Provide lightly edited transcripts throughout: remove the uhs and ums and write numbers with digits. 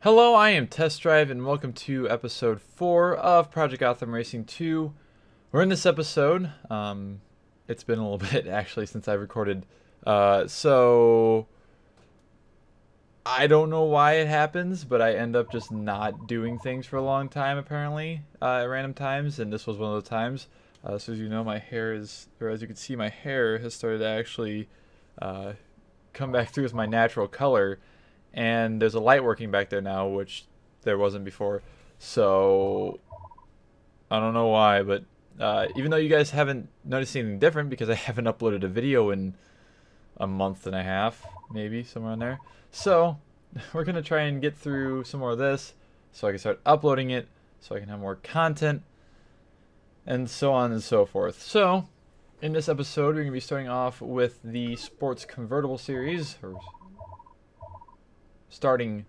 Hello, I am Test Drive, and welcome to episode 4 of Project Gotham Racing 2. We're in this episode. It's been a little bit, actually, since I recorded. So I don't know why it happens, but I end up just not doing things for a long time, apparently, at random times, and this was one of those times. So as you know, my hair is, or as you can see, my hair has started to actually come back through as my natural color. And there's a light working back there now, which there wasn't before. So I don't know why, but even though you guys haven't noticed anything different because I haven't uploaded a video in a month and a half, maybe somewhere in there. So we're gonna try and get through some more of this so I can start uploading it, so I can have more content, and so on and so forth. So in this episode, we're gonna be starting off with the sports convertible series, or starting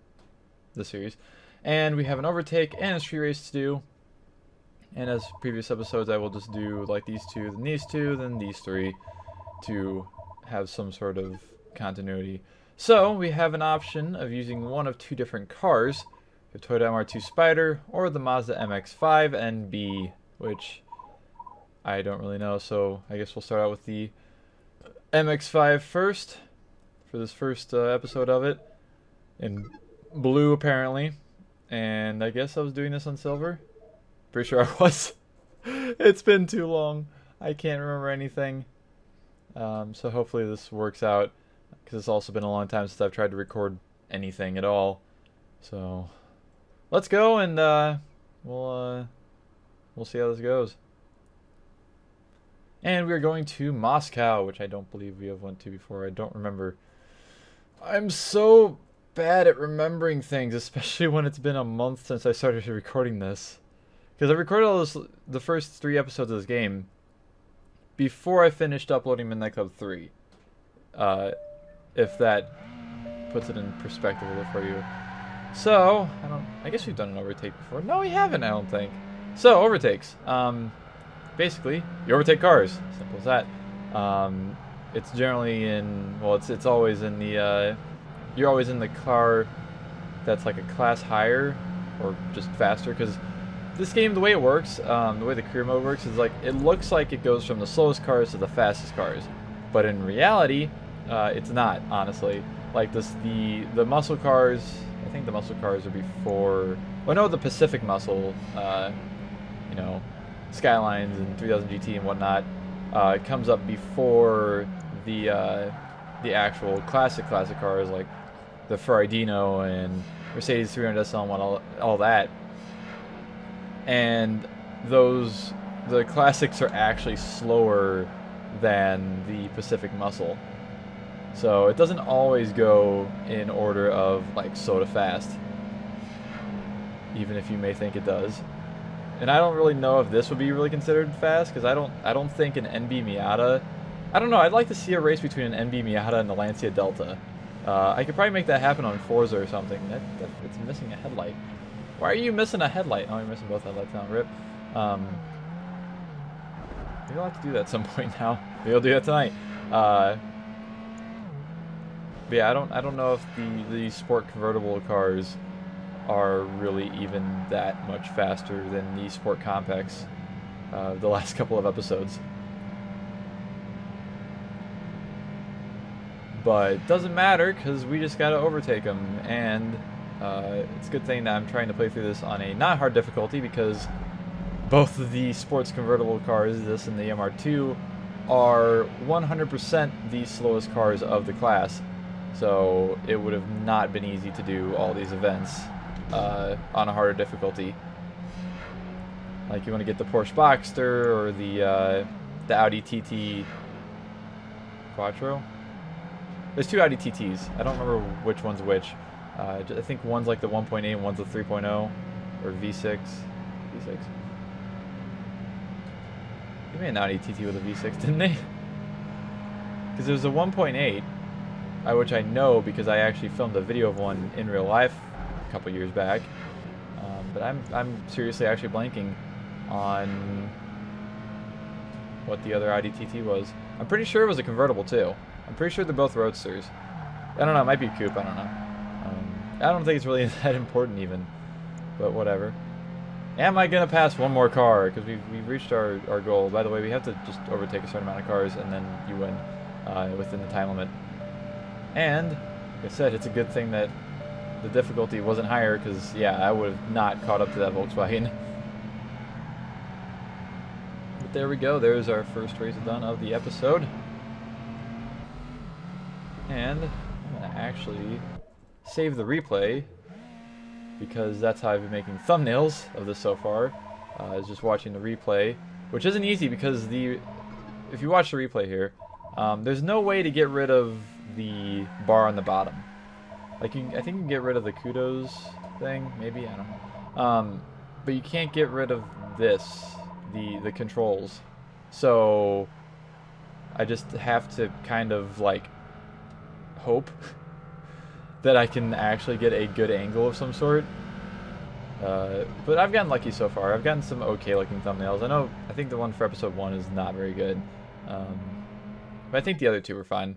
the series, and we have an overtake and a street race to do. And as previous episodes, I will just do like these two, then these two, then these three, to have some sort of continuity. So we have an option of using one of two different cars, the Toyota MR2 Spider or the Mazda MX-5 NB, which I don't really know, so I guess we'll start out with the MX-5 first for this first episode of it. In blue, apparently. And I guess I was doing this on silver. Pretty sure I was. It's been too long. I can't remember anything. So hopefully this works out, because it's also been a long time since I've tried to record anything at all. So let's go, and we'll see how this goes. And we're going to Moscow, which I don't believe we have went to before. I don't remember. I'm so bad at remembering things, especially when it's been a month since I started recording this, because I recorded all this, the first 3 episodes of this game before I finished uploading Midnight Club 3, if that puts it in perspective a little for you. So I guess we've done an overtake before. No, we haven't, I don't think. So overtakes, basically you overtake cars, simple as that. It's generally in, well, it's always in the you're always in the car that's like a class higher or just faster, because this game, the way it works, the way the career mode works, is like it looks like it goes from the slowest cars to the fastest cars, but in reality it's not, honestly. Like the muscle cars, I think the muscle cars are before, well, no, the Pacific muscle, you know, Skylines and 3000 GT and whatnot, it comes up before the actual classic cars, like the Ferrari Dino and Mercedes 300 SL1, all that. And the classics are actually slower than the Pacific Muscle. So it doesn't always go in order of like slow to fast, even if you may think it does. And I don't really know if this would be really considered fast, because I don't think an NB Miata, I don't know, I'd like to see a race between an NB Miata and the Lancia Delta. I could probably make that happen on Forza or something. It's missing a headlight. Why are you missing a headlight? Oh, you're missing both headlights now. Rip. Maybe I'll have to do that at some point now. Maybe I'll do that tonight. But yeah, I don't know if the sport convertible cars are really even that much faster than the sport compacts the last couple of episodes. But it doesn't matter, because we just gotta overtake them, and it's a good thing that I'm trying to play through this on a not hard difficulty, because both of the sports convertible cars, this and the MR2, are 100% the slowest cars of the class. So it would have not been easy to do all these events on a harder difficulty. Like you want to get the Porsche Boxster or the Audi TT Quattro. There's 2 Audi TTs. I don't remember which one's which. I think one's like the 1.8 and one's the 3.0 or V6. V6. They made an Audi TT with a V6, didn't they? Because there's a 1.8, which I know because I actually filmed a video of one in real life a couple years back. But I'm seriously actually blanking on what the other Audi TT was. I'm pretty sure it was a convertible too. I'm pretty sure they're both roadsters. I don't know, it might be a coupe, I don't know. I don't think it's really that important even, but whatever. Am I gonna pass one more car? Because we've reached our goal. By the way, we have to just overtake a certain amount of cars, and then you win within the time limit. And, like I said, it's a good thing that the difficulty wasn't higher, because, yeah, I would have not caught up to that Volkswagen. But there we go. There's our first race done of the episode. And I'm going to actually save the replay, because that's how I've been making thumbnails of this so far, is just watching the replay, which isn't easy because if you watch the replay here, there's no way to get rid of the bar on the bottom. Like, I think you can get rid of the kudos thing, maybe, I don't know. But you can't get rid of this, the controls. So I just have to kind of, like, hope that I can actually get a good angle of some sort. But I've gotten lucky so far. I've gotten some okay looking thumbnails. I think the one for episode 1 is not very good. But I think the other two were fine.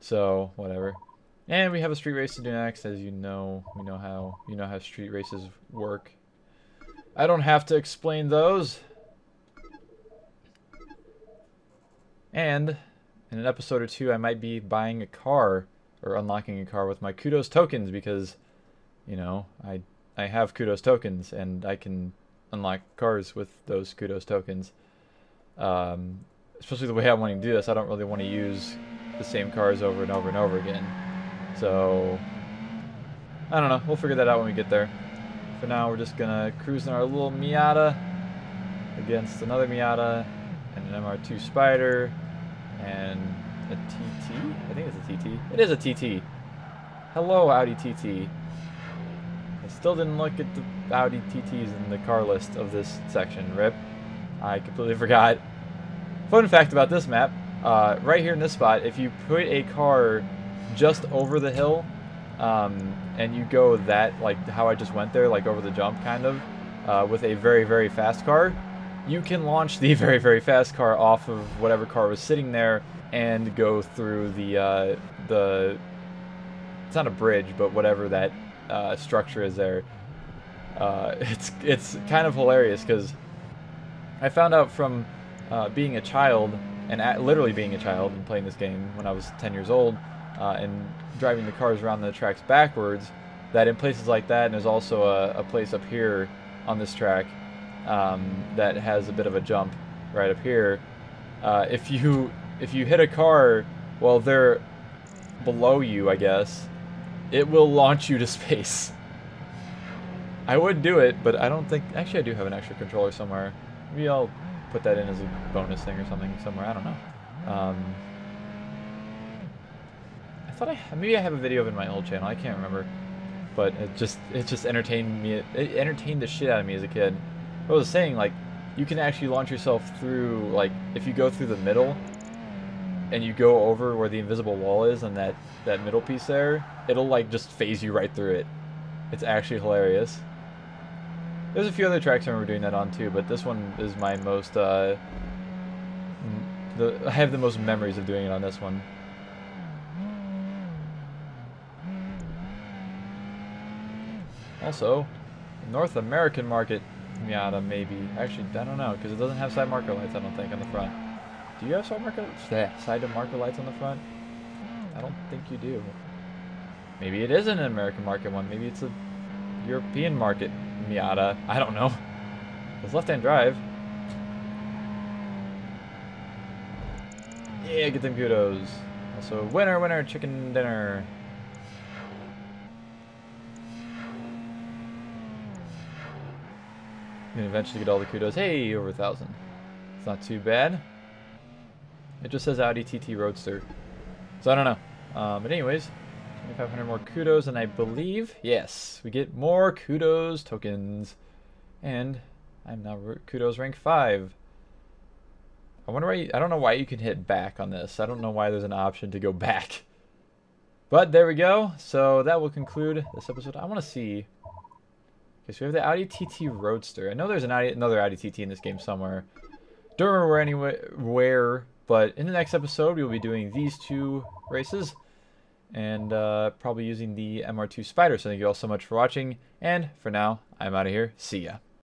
So, whatever. And we have a street race to do next. As you know, you know how street races work. I don't have to explain those. And in an episode or two, I might be buying a car or unlocking a car with my kudos tokens, because, you know, I have kudos tokens and I can unlock cars with those kudos tokens. Especially the way I'm wanting to do this, I don't really want to use the same cars over and over and over again. So, I don't know. We'll figure that out when we get there. For now, we're just gonna cruise in our little Miata against another Miata and an MR2 Spider and a TT? I think it's a TT. It is a TT. Hello, Audi TT. I still didn't look at the Audi TTs in the car list of this section. RIP. I completely forgot. Fun fact about this map, right here in this spot, if you put a car just over the hill, and you go that, like how I just went there, like over the jump kind of, with a very, very fast car, you can launch the very, very fast car off of whatever car was sitting there and go through the it's not a bridge, but whatever that structure is there. It's kind of hilarious, because I found out from being a child, and literally being a child and playing this game when I was 10 years old, and driving the cars around the tracks backwards, that in places like that, and there's also a place up here on this track that has a bit of a jump right up here. If you hit a car while they're below you, I guess, it will launch you to space. I would do it, but I don't think... Actually, I do have an extra controller somewhere. Maybe I'll put that in as a bonus thing or something somewhere. I don't know. I thought maybe I have a video of it in my old channel. I can't remember. But it just entertained me. It entertained the shit out of me as a kid. I was saying, like, you can actually launch yourself through, like, if you go through the middle and you go over where the invisible wall is and that middle piece there, it'll, like, just phase you right through it. It's actually hilarious. There's a few other tracks I remember doing that on too, but this one is my most, I have the most memories of doing it on this one. Also, North American market Miata, maybe. Actually, I don't know, because it doesn't have side marker lights, I don't think, on the front. Do you have side marker lights on the front? I don't think you do. Maybe it isn't an American market one. Maybe it's a European market Miata. I don't know. It's left-hand drive. Yeah, get them kudos. Also, winner, winner, chicken dinner. And eventually get all the kudos. Hey, over 1,000. It's not too bad. It just says Audi TT Roadster. So I don't know. But anyways, 2,500 more kudos, and I believe, yes, we get more kudos tokens. And I'm now kudos rank 5. I wonder why, I don't know why you can hit back on this. I don't know why there's an option to go back. But there we go. So that will conclude this episode. I want to see. Okay, so we have the Audi TT Roadster. I know there's another Audi TT in this game somewhere. Don't remember where, but in the next episode we will be doing these two races. and probably using the MR2 Spider. So thank you all so much for watching, and for now, I'm out of here. See ya.